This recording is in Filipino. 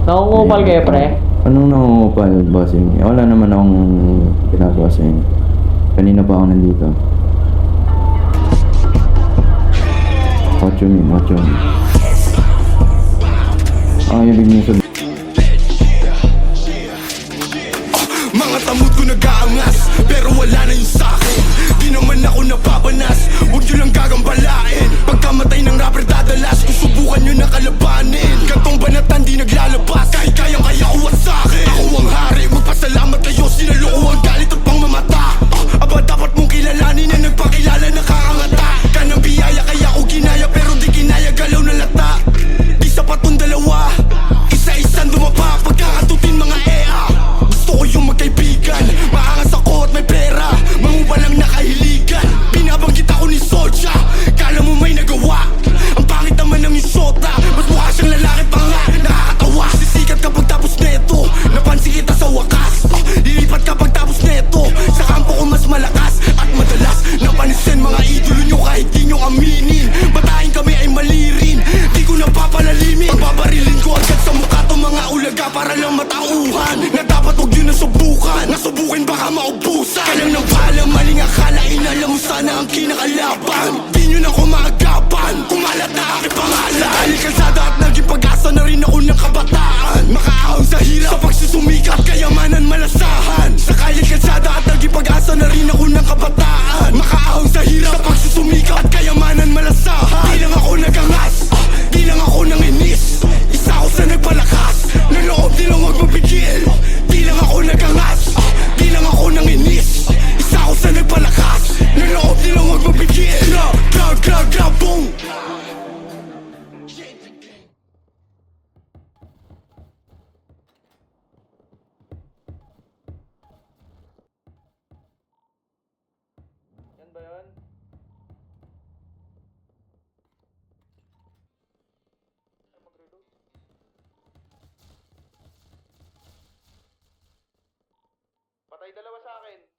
Nangungupal kayo, pre? Anong nangungupal, bossing? Wala naman akong ginagawa sa inyo. Kanina pa ako nandito. What you mean? What you mean? Ibig niyo sabihin. Mga tamod ko nag-aangas, pero wala na yung sakin. Di naman ako napapanas, huwag nyo lang gagambalain. Pagkamatay ng rapper dadalas, kung subukan nyo na kalabanin. Gantong banatan di naglalabas, kahit kayang kaya ko at sakin. Ako ang hari, magpasalamat kayo, sinaloko ang galit at pangmamata. Aba dapat mong kilalanin na nagpakilala nakakangata. Kanang biyaya kaya ko ginaya, pero di kinaya galaw na lata. Di sapat tong dalawa, isa-isang dumapa. Pagkakatutin mga EA, gusto ko yung magkaibigan. Maangas ako at may pera, mangubalang nakahiligan. Binabanggit ako ni Soja, kala mo may nagawa. Ang pangit naman ng isota, mas mukha siyang lalaki pa nga, nakakatawa. Sisikat kapag tapos neto, napansin kita sa wakas. Lilipat kapag tapos neto, sa kampo ko mas malakas. At madalas, napansin mga idolo nyo kahit di nyo aminin. Batahin kami ay mali rin, di ko napapalalimin. Pababarilin ko agad sa mukha to mga ulaga para lang matauhan. Na dapat huwag yun nasubukan, nasubukin baka maubusan. Kailang nang pala, maling akala, inalam mo sana ang kinakalaban. Di nyo na kumagapan, kumalat na aking pangalan. Dahil kalsada at naging pag-asa na rin ako ng kabataan. Makaahon sa hirap, sa pagsusumikat, kayamanan malasahan. Sa kalye kalsada at naging pag-asa na rin ako ng kabataan. Makaahon sa hirap, sa pagsusumikat, kayamanan malasahan. Di lang ako nagangas, di lang ako nanginis. Isa ako sa nagpalakas, ng loob di lang huwag mapigil. Di lang ako nagangas, di lang ako nanginis. Isa ako sa nagpalakas, ng loob di lang huwag mapigil. Boom. Yan ba yun? Patay dalawa sa akin.